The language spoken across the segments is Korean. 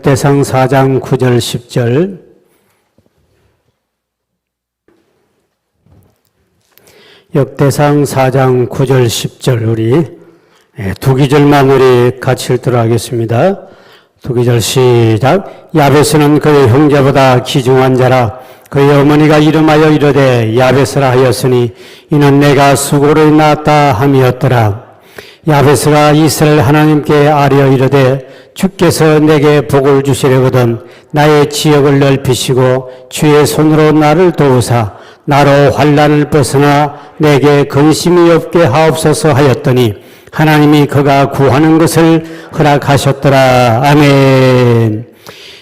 역대상 4장 9절 10절 역대상 4장 9절 10절 우리 두 기절만 우리 같이 읽도록 하겠습니다. 두 기절 시작. 야베스는 그의 형제보다 귀중한 자라. 그의 어머니가 이름하여 이르되 야베스라 하였으니 이는 내가 수고를 낳았다 함이었더라. 야베스가 이스라엘 하나님께 아뢰어 이르되 주께서 내게 복을 주시려거든 나의 지역을 넓히시고 주의 손으로 나를 도우사 나로 환난을 벗어나 내게 근심이 없게 하옵소서 하였더니 하나님이 그가 구하는 것을 허락하셨더라. 아멘.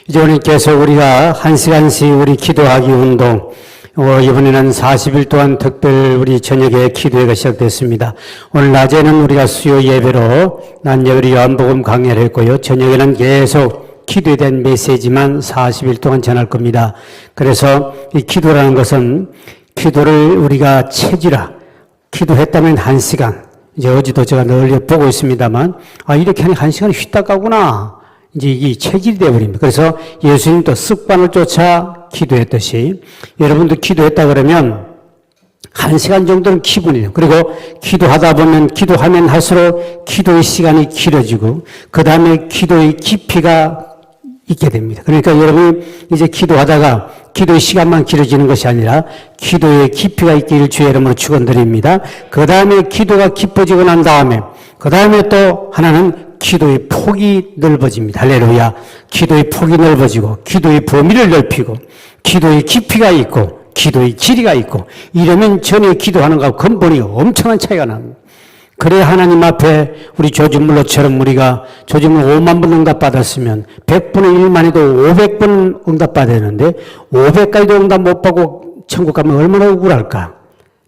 이제 오늘 계속 우리가 1시간씩 우리 기도하기 운동, 이번에는 40일 동안 특별 우리 저녁에 기도회가 시작됐습니다. 오늘 낮에는 우리가 수요 예배로 낮 예배로 요한복음 강의를 했고요. 저녁에는 계속 기도에 대한 메시지만 40일 동안 전할 겁니다. 그래서 이 기도라는 것은 기도를 우리가 체질화, 기도했다면 1시간, 이제 어제도 제가 널리 보고 있습니다만, 이렇게 하니 1시간이 휘딱 가구나. 이제 이게 체질이 되어버립니다. 그래서 예수님도 습관을 쫓아 기도했듯이 여러분도 기도했다 그러면 1시간 정도는 기본이에요. 그리고 기도하다 보면 기도하면 할수록 기도의 시간이 길어지고 그 다음에 기도의 깊이가 있게 됩니다. 그러니까 여러분이 이제 기도하다가 기도의 시간만 길어지는 것이 아니라 기도의 깊이가 있기를 주의 이름으로 축원드립니다. 그 다음에 기도가 깊어지고 난 다음에 그 다음에 또 하나는 기도의 폭이 넓어집니다. 할렐루야. 기도의 폭이 넓어지고 기도의 범위를 넓히고 기도의 깊이가 있고 기도의 길이가 있고 이러면 전에 기도하는 것과 근본이 엄청난 차이가 납니다. 그래야 하나님 앞에 우리 조준물로처럼 우리가 조준물 5만 번 응답받았으면 100분의 1만 해도 500번 응답받았는데 500까지도 응답 못 받고 천국 가면 얼마나 억울할까.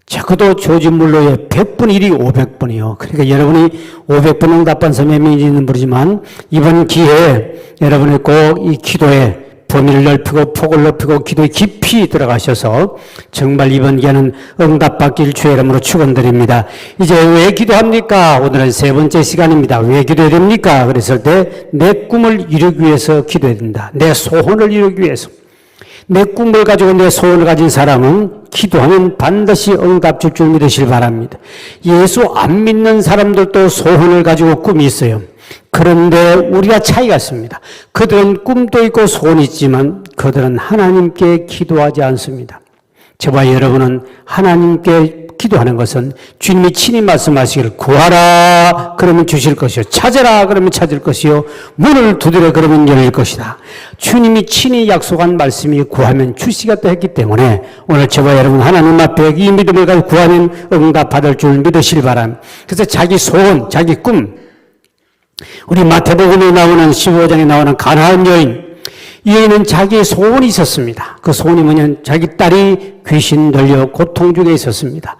적어도 조준물로의 100분의 1이 500번이요. 그러니까 여러분이 500번 응답받은 사람이 몇 명인지는 모르지만 이번 기회에 여러분이 꼭 이 기도에 범위를 넓히고 폭을 넓히고 기도에 깊이 들어가셔서 정말 이번 기회는 응답받길 주의 이름으로 축원드립니다. 이제 왜 기도합니까? 오늘은 세 번째 시간입니다. 왜 기도해야 됩니까? 그랬을 때 내 꿈을 이루기 위해서 기도해야 된다. 내 소원을 이루기 위해서. 내 꿈을 가지고 내 소원을 가진 사람은 기도하면 반드시 응답 줄 줄 믿으시길 바랍니다. 예수 안 믿는 사람들도 소원을 가지고 꿈이 있어요. 그런데 우리가 차이가 있습니다. 그들은 꿈도 있고 소원이 있지만 그들은 하나님께 기도하지 않습니다. 저와 여러분은 하나님께 기도하는 것은 주님이 친히 말씀하시기를 구하라 그러면 주실 것이요 찾으라 그러면 찾을 것이요 문을 두드려 그러면 열릴 것이다. 주님이 친히 약속한 말씀이 구하면 주시겠다 했기 때문에 오늘 저와 여러분 하나님 앞에 이 믿음을 가지고 구하면 응답받을 줄 믿으시길 바랍니다. 그래서 자기 소원, 자기 꿈, 우리 마태복음에 나오는 15장에 나오는 가나안 여인, 이 여인은 자기의 소원이 있었습니다. 그 소원이 뭐냐면 자기 딸이 귀신 들려 고통 중에 있었습니다.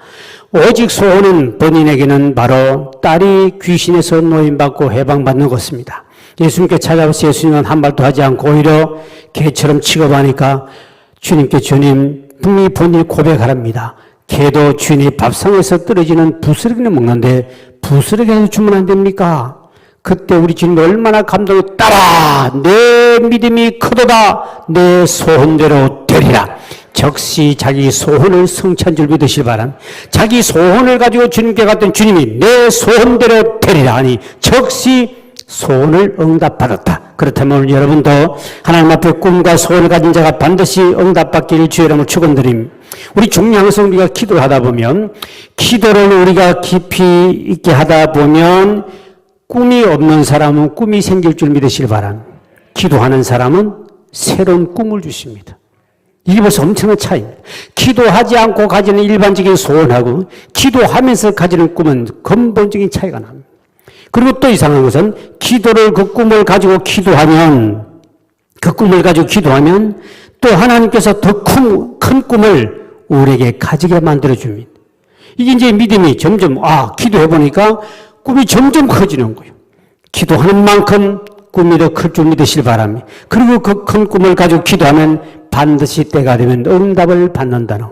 오직 소원은 본인에게는 바로 딸이 귀신에서 노인받고 해방받는 것입니다. 예수님께 찾아와서 예수님은 한 말도 하지 않고 오히려 개처럼 취급하니까 주님께 주님 분명히 본인이 고백하랍니다. 개도 주인이 밥상에서 떨어지는 부스러기는 먹는데 부스러기에서 주면 안 됩니까? 그때 우리 주님 얼마나 감동이 따라 내 믿음이 크도다 내 소원대로 되리라. 적시 자기 소원을 성취한 줄 믿으시기 바랍니다. 자기 소원을 가지고 주님께 갔던 주님이 내 소원대로 되리라 하니 적시 소원을 응답받았다. 그렇다면 오늘 여러분도 하나님 앞에 꿈과 소원을 가진 자가 반드시 응답받기를 주의 이름으로 축원드립니다. 우리 중요한 것은 우리가 기도를 하다 보면 기도를 우리가 깊이 있게 하다 보면 꿈이 없는 사람은 꿈이 생길 줄 믿으시길 바랍니다. 기도하는 사람은 새로운 꿈을 주십니다. 이게 벌써 엄청난 차이입니다. 기도하지 않고 가지는 일반적인 소원하고 기도하면서 가지는 꿈은 근본적인 차이가 납니다. 그리고 또 이상한 것은 기도를 그 꿈을 가지고 기도하면 또 하나님께서 더 큰 꿈을 우리에게 가지게 만들어줍니다. 이게 이제 믿음이 점점 기도해보니까 꿈이 점점 커지는 거예요. 기도하는 만큼 꿈이 더 클 줄 믿으시길 바랍니다. 그리고 그 큰 꿈을 가지고 기도하면 반드시 때가 되면 응답을 받는다는.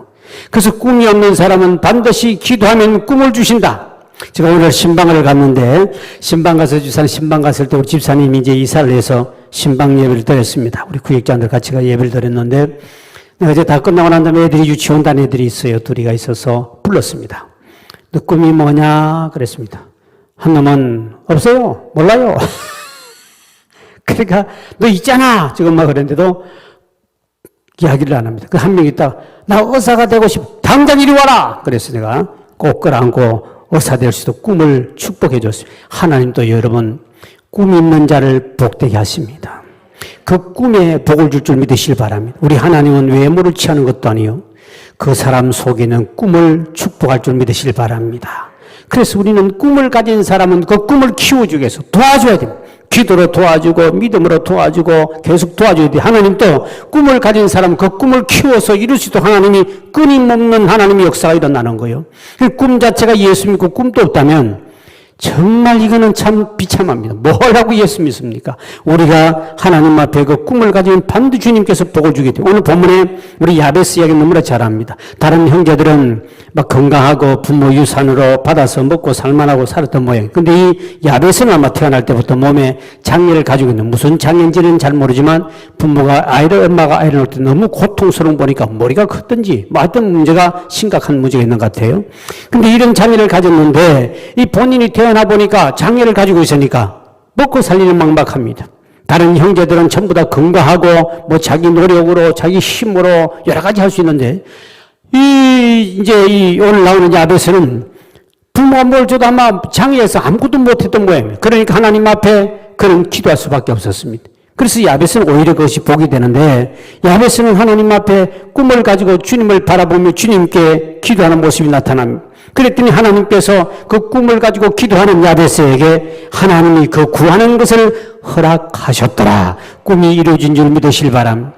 그래서 꿈이 없는 사람은 반드시 기도하면 꿈을 주신다. 제가 오늘 신방을 갔는데, 신방 가서 주산 신방 갔을 때 우리 집사님이 이제 이사를 해서 신방 예배를 드렸습니다. 우리 구역장들 같이 가 예배를 드렸는데, 내가 이제 다 끝나고 난 다음에 애들이 유치원 다니는 애들이 있어요. 둘이가 있어서 불렀습니다. 너 꿈이 뭐냐? 그랬습니다. 한 놈은 없어요. 몰라요. 그러니까 너 있잖아. 지금 막 그랬는데도 이야기를 안 합니다. 그 한 명 있다가 나 의사가 되고 싶어. 당장 이리 와라. 그래서 내가 꼭 끌어안고 의사 될 수도 꿈을 축복해 줬어요. 하나님도 여러분 꿈 있는 자를 복되게 하십니다. 그 꿈에 복을 줄 줄 믿으시길 바랍니다. 우리 하나님은 외모를 취하는 것도 아니요. 그 사람 속에는 꿈을 축복할 줄 믿으시길 바랍니다. 그래서 우리는 꿈을 가진 사람은 그 꿈을 키워주기 위해서 도와줘야 됩니다. 기도로 도와주고 믿음으로 도와주고 계속 도와줘야 돼요. 하나님도 꿈을 가진 사람 그 꿈을 키워서 이룰 수 있도록 하나님이 끊임없는 하나님의 역사가 일어나는 거예요. 그 꿈 자체가 예수 믿고 꿈도 없다면 정말 이거는 참 비참합니다. 뭘 하고 예수 믿습니까? 우리가 하나님 앞에 그 꿈을 가지면 반드시 주님께서 복을 주게 돼요. 오늘 본문에 우리 야베스 이야기 너무나 잘합니다. 다른 형제들은 막 건강하고 부모 유산으로 받아서 먹고 살만하고 살았던 모양. 근데 이 야베스는 아마 태어날 때부터 몸에 장애를 가지고 있는, 무슨 장애인지는 잘 모르지만 부모가 엄마가 아이를 낳을 때 너무 고통스러운 보니까 머리가 컸든지 뭐 하여튼 문제가 심각한 문제가 있는 것 같아요. 근데 이런 장애를 가졌는데 이 본인이 태어나 보니까 장애를 가지고 있으니까 먹고 살리는 막막합니다. 다른 형제들은 전부 다 건강하고 뭐 자기 노력으로 자기 힘으로 여러 가지 할 수 있는데 이제 오늘 나오는 야베스는 부모가 뭘 줘도 아마 장애에서 아무것도 못했던 모양이에요. 그러니까 하나님 앞에 그는 기도할 수밖에 없었습니다. 그래서 야베스는 오히려 그것이 복이 되는데 야베스는 하나님 앞에 꿈을 가지고 주님을 바라보며 주님께 기도하는 모습이 나타납니다. 그랬더니 하나님께서 그 꿈을 가지고 기도하는 야베스에게 하나님이 그 구하는 것을 허락하셨더라. 꿈이 이루어진 줄 믿으실 바랍니다.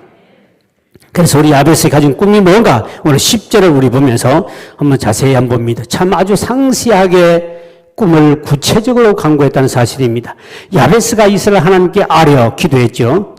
그래서 우리 야베스가 가진 꿈이 뭔가 오늘 10절을 우리 보면서 한번 자세히 한번 봅니다. 참 아주 상세하게 꿈을 구체적으로 강구했다는 사실입니다. 야베스가 이스라엘 하나님께 아뢰어 기도했죠.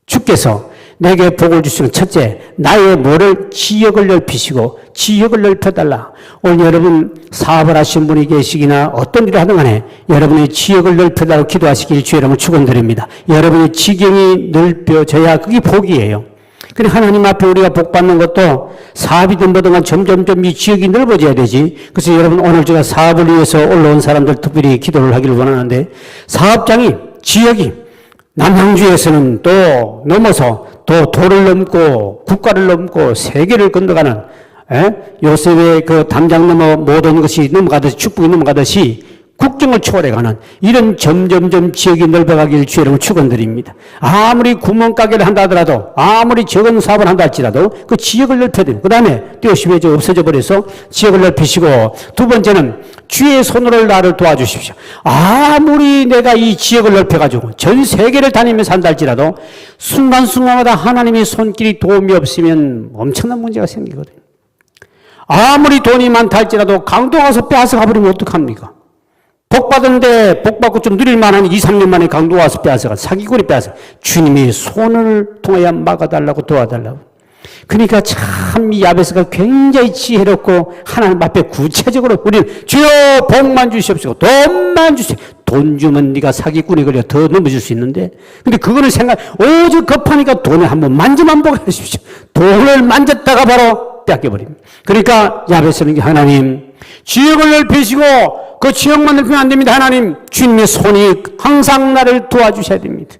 주께서 내게 복을 주시는 첫째, 나의 뭐를 지역을 넓히시고 지역을 넓혀달라. 오늘 여러분 사업을 하신 분이 계시기나 어떤 일을 하든 간에 여러분의 지역을 넓혀달라고 기도하시길 주의 이름으로 축원드립니다. 여러분의 지경이 넓혀져야 그게 복이에요. 그래 하나님 앞에 우리가 복 받는 것도 사업이든 뭐든 간 점점점 이 지역이 넓어져야 되지. 그래서 여러분 오늘 제가 사업을 위해서 올라온 사람들 특별히 기도를 하기를 원하는데 사업장이 지역이 남양주에서는 또 넘어서 또 도를 넘고 국가를 넘고 세계를 건너가는 요셉의 그 담장 넘어 모든 것이 넘어가듯이 축복이 넘어가듯이 국경을 초월해가는 이런 점점점 지역이 넓어가길 주의 이름으로 축원드립니다. 아무리 구멍가게를 한다 하더라도 아무리 적은 사업을 한다 할지라도 그 지역을 넓혀야 됩니다. 그 다음에 띄어시 왜 없어져 버려서 지역을 넓히시고 두 번째는 주의 손으로 나를 도와주십시오. 아무리 내가 이 지역을 넓혀가지고 전 세계를 다니면서 한다 할지라도 순간순간마다 하나님의 손길이 도움이 없으면 엄청난 문제가 생기거든요. 아무리 돈이 많다 할지라도 강도 가서 빼앗아 가버리면 어떡합니까? 복 받은데 복 받고 좀 누릴 만한 2, 3년 만에 강도 와서 빼앗아가 사기꾼이 빼앗아 주님이 손을 통하여 막아달라고 도와달라고. 그러니까 참 이 야베스가 굉장히 지혜롭고 하나님 앞에 구체적으로 우리는 주여 복만 주시옵시고 돈만 주시오. 돈 주면 네가 사기꾼이 걸려 더 넘어질 수 있는데 근데 그거를 오직 급하니까 돈을 한번 만지만 보게 하십시오. 돈을 만졌다가 바로 뺏겨버립니다. 그러니까 야베스는 하나님 지역을 넓히시고 그 지역만 넓히면 안 됩니다. 하나님 주님의 손이 항상 나를 도와주셔야 됩니다.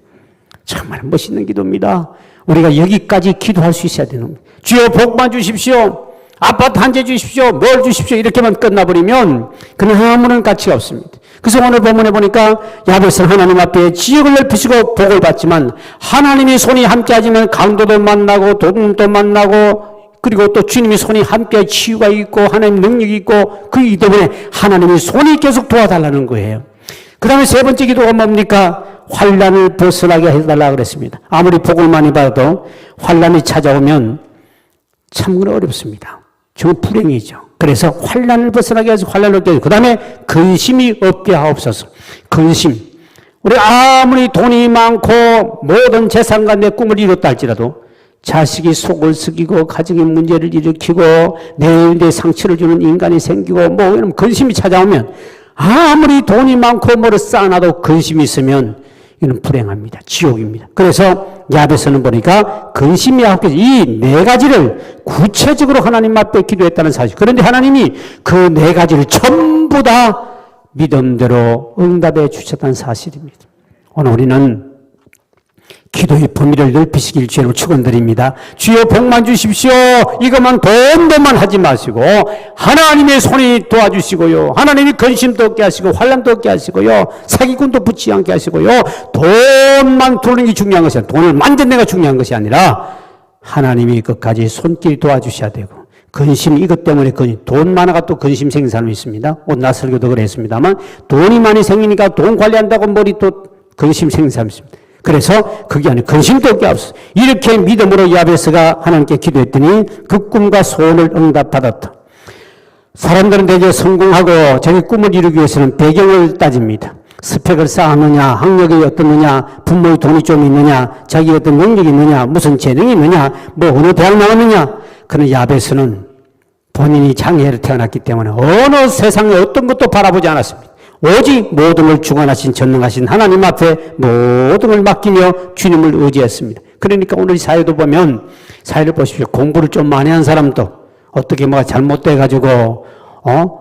정말 멋있는 기도입니다. 우리가 여기까지 기도할 수 있어야 되는 겁니다. 주여 복만 주십시오. 아파트 한 채 주십시오. 뭘 주십시오. 이렇게만 끝나버리면 그는 아무런 가치가 없습니다. 그래서 오늘 본문에 보니까 야베스는 하나님 앞에 지역을 넓히시고 복을 받지만 하나님의 손이 함께하지만 강도도 만나고 도둑도 만나고 그리고 또 주님의 손이 함께 치유가 있고 하나님 능력이 있고 그이기 때문에 하나님의 손이 계속 도와달라는 거예요. 그 다음에 세 번째 기도가 뭡니까? 환난을 벗어나게 해달라고 그랬습니다. 아무리 복을 많이 받아도 환난이 찾아오면 참으로 어렵습니다. 정말 불행이죠. 그래서 환난을 벗어나게 해서 환난을 얻게 하고 그 다음에 근심이 없게 하옵소서. 근심. 우리 아무리 돈이 많고 모든 재산과 내 꿈을 이뤘다 할지라도 자식이 속을 썩이고 가정의 문제를 일으키고 내 상처를 주는 인간이 생기고 뭐 이런 근심이 찾아오면 아무리 돈이 많고 뭐를 쌓아놔도 근심이 있으면 이는 불행합니다. 지옥입니다. 그래서 야베스는 보니까 근심이 합해서 이 네 가지를 구체적으로 하나님 앞에 기도했다는 사실. 그런데 하나님이 그 네 가지를 전부 다 믿음대로 응답해 주셨다는 사실입니다. 오늘 우리는 기도의 범위를 넓히시길 주로 축원드립니다. 주여 복만 주십시오. 이것만 돈만 하지 마시고 하나님의 손이 도와주시고요. 하나님이 근심도 없게 하시고 환난도 없게 하시고요. 사기꾼도 붙지 않게 하시고요. 돈만 두는 게 중요한 것이 아니라 돈을 만드는 게 중요한 것이 아니라 하나님이 끝까지 손길 도와주셔야 되고 근심 이것 때문에 돈 많아가 또 근심 생긴 사람이 있습니다. 오늘 설교도 그랬습니다만 돈이 많이 생기니까 돈 관리한다고 머리 또 근심 생긴 사람이 있습니다. 그래서 그게 아니고 근심도 없게 하옵소서. 이렇게 믿음으로 야베스가 하나님께 기도했더니 그 꿈과 소원을 응답받았다. 사람들은 대개 성공하고 자기 꿈을 이루기 위해서는 배경을 따집니다. 스펙을 쌓았느냐, 학력이 어떻느냐, 부모의 돈이 좀 있느냐, 자기 어떤 능력이 있느냐, 무슨 재능이 있느냐, 뭐 어느 대학 나왔느냐. 그러나 야베스는 본인이 장애를 태어났기 때문에 어느 세상에 어떤 것도 바라보지 않았습니다. 오직 모든 걸 주관하신 전능하신 하나님 앞에 모든 걸 맡기며 주님을 의지했습니다. 그러니까 오늘 사회도 보면 사회를 보십시오. 공부를 좀 많이 한 사람도 어떻게 뭐가 잘못돼가지고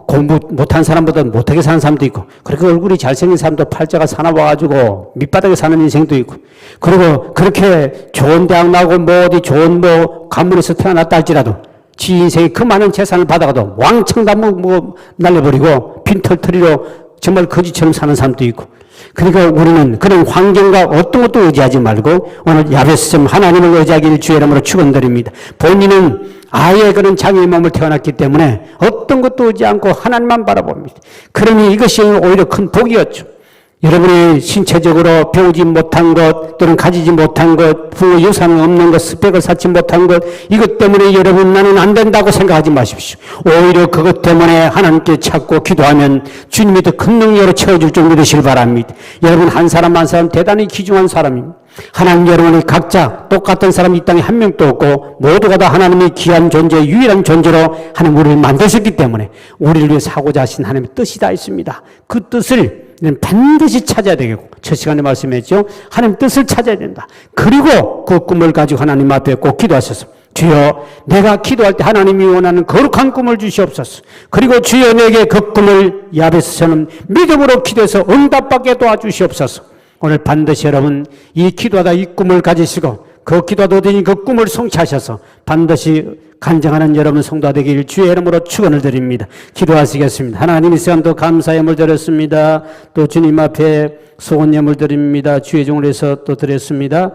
공부 못한 사람보다 못하게 사는 사람도 있고 그렇게 얼굴이 잘생긴 사람도 팔자가 사나워가지고 밑바닥에 사는 인생도 있고 그리고 그렇게 좋은 대학 나오고 뭐 어디 좋은 뭐 가문에서 태어났다 할지라도 지 인생이 그 많은 재산을 받아가도 왕창 다 뭐 날려버리고 빈털터리로 정말 거지처럼 사는 사람도 있고 그러니까 우리는 그런 환경과 어떤 것도 의지하지 말고 오늘 야베스처럼 하나님을 의지하기를 주의 이름으로 축원드립니다. 본인은 아예 그런 장애의 몸을 태어났기 때문에 어떤 것도 의지 않고 하나님만 바라봅니다. 그러니 이것이 오히려 큰 복이었죠. 여러분이 신체적으로 배우지 못한 것 또는 가지지 못한 것 부모 유산은 없는 것 스펙을 쌓지 못한 것 이것 때문에 여러분 나는 안 된다고 생각하지 마십시오. 오히려 그것 때문에 하나님께 찾고 기도하면 주님이 더 큰 능력으로 채워줄 줄 믿으시길 바랍니다. 여러분 한 사람 한 사람 대단히 귀중한 사람입니다. 하나님 여러분이 각자 똑같은 사람이 이 땅에 한 명도 없고 모두가 다 하나님의 귀한 존재 유일한 존재로 하나님 우리를 만드셨기 때문에 우리를 위해서 하고자 하신 하나님의 뜻이 다 있습니다. 그 뜻을 반드시 찾아야 되겠고 첫 시간에 말씀했죠. 하나님 뜻을 찾아야 된다. 그리고 그 꿈을 가지고 하나님 앞에 꼭 기도하셔서 주여 내가 기도할 때 하나님이 원하는 거룩한 꿈을 주시옵소서. 그리고 주여 내게 그 꿈을 야베스처럼 믿음으로 기도해서 응답받게 도와주시옵소서. 오늘 반드시 여러분 이 기도하다 이 꿈을 가지시고 그 기도하더니 그 꿈을 성취하셔서 반드시 간증하는 여러분 성도가 되기를 주의 이름으로 축원을 드립니다. 기도하시겠습니다. 하나님 이 시간도 감사의 예물 드렸습니다. 또 주님 앞에 소원 예물 드립니다. 주의 종을 해서 또 드렸습니다.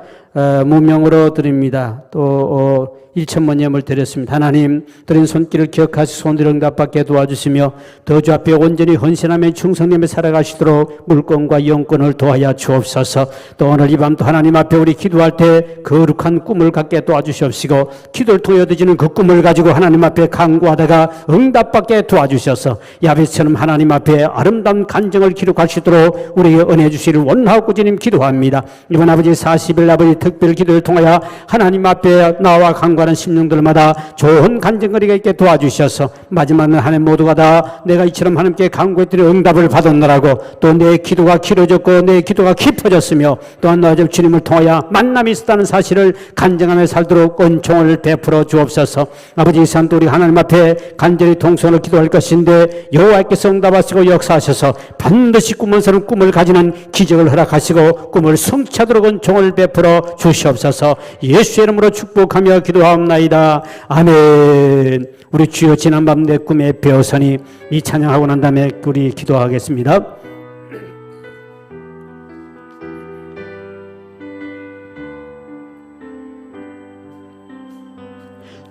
무명으로 드립니다. 또 1,000번 예물 드렸습니다. 하나님 드린 손길을 기억하시 소원들을 응답받게 도와주시며 더 주 앞에 온전히 헌신하며 충성님에 살아가시도록 물건과 영권을 도하여 주옵소서. 또 오늘 이 밤도 하나님 앞에 우리 기도할 때 거룩한 꿈을 갖게 도와주시옵시고 기도를 통해 얻어지는 그 꿈을 가지고 하나님 앞에 간구하다가 응답받게 도와주셔서 야베스처럼 하나님 앞에 아름다운 간증을 기록하시도록 우리에게 은혜 주시기를 원하고 주님 기도합니다. 이번 아버지 40일 아버지 특별 기도를 통하여 하나님 앞에 나와 간구하는 심령들마다 좋은 간증거리가 있게 도와주셔서 마지막은 하나님 모두가 다 내가 이처럼 하나님께 간구했더니 응답을 받았느라고 또 내 기도가 길어졌고 내 기도가 깊어졌으며 또한 나 주님을 통하여 만남이 있었다는 사실을 간증하며 살도록 은총을 베풀어 주옵소서. 아버지 이 시간도 우리 하나님 앞에 간절히 동선을 기도할 것인데 여호와께서 응답하시고 역사하셔서 반드시 꿈은서는 꿈을 가지는 기적을 허락하시고 꿈을 성취하도록 은총을 베풀어 주시옵소서. 예수의 이름으로 축복하며 기도하옵나이다. 아멘. 우리 주여 지난밤 내 꿈에 배어서니 이 찬양하고 난 다음에 우리 기도하겠습니다.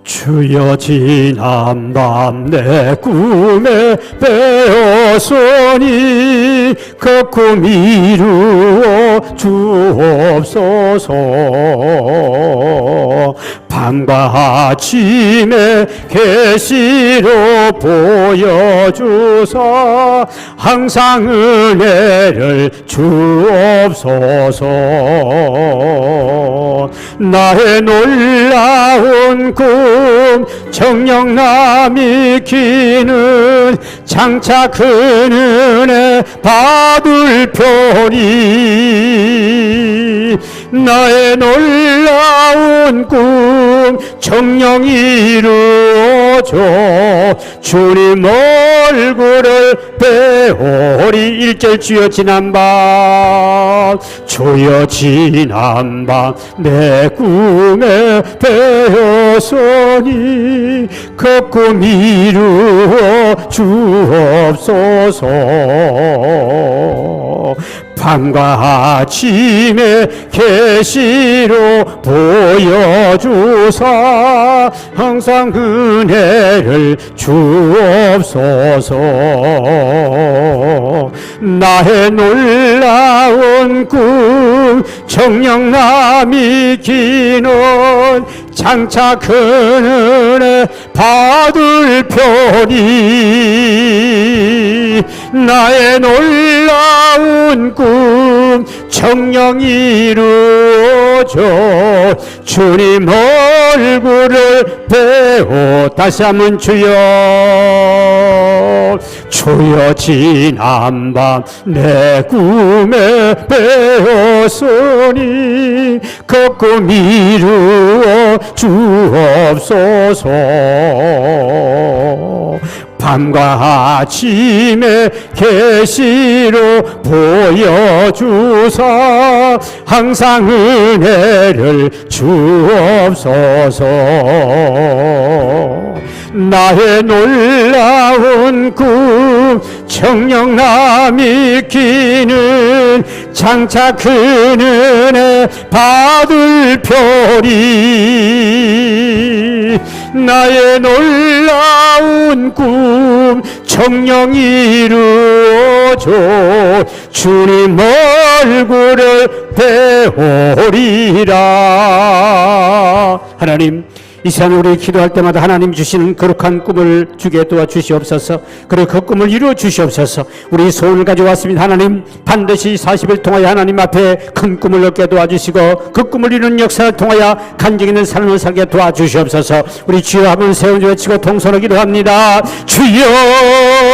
주여 지난밤 내 꿈에 배었으니 그 꿈 이루어 주옵소서. 밤과 아침에 계시로 보여주사 항상 은혜를 주옵소서. 나의 놀라운 꿈 정령남이 기는 장차 그 은혜 받을 편이 나의 놀라운 꿈 정령 이루어져 주님 얼굴을 배우리 1절 주여 지난밤 주여 지난밤 내 꿈에 배었으니 그 꿈 이루어 주옵소서 밤과 아침에 계시로 보여주사 항상 은혜를 주옵소서 나의 놀라운 꿈 정령남이 기는 장차 큰 은혜 받을 편이 나의 놀라운 꿈 정령 이루어져 주님 얼굴을 배워 다시 한번 주여 지난밤 내 꿈에 배었으니 그 꿈 이루어 주옵소서 밤과 아침에 계시로 보여주사 항상 은혜를 주옵소서 나의 놀라운 꿈 정령남이 기는 장차 큰 은혜 받을 편이 나의 놀라운 꿈 정령 이루어져 주님 얼굴을 배우리라. 하나님 이 시간 우리 기도할 때마다 하나님 주시는 거룩한 꿈을 주게 도와주시옵소서. 그리고 그 꿈을 이루어 주시옵소서. 우리 소원을 가져왔습니다. 하나님 반드시 40일 통하여 하나님 앞에 큰 꿈을 얻게 도와주시고 그 꿈을 이루는 역사를 통하여 간증 있는 삶을 살게 도와주시옵소서. 우리 주여 한번 세운 외치고 통성으로 기도합니다. 주여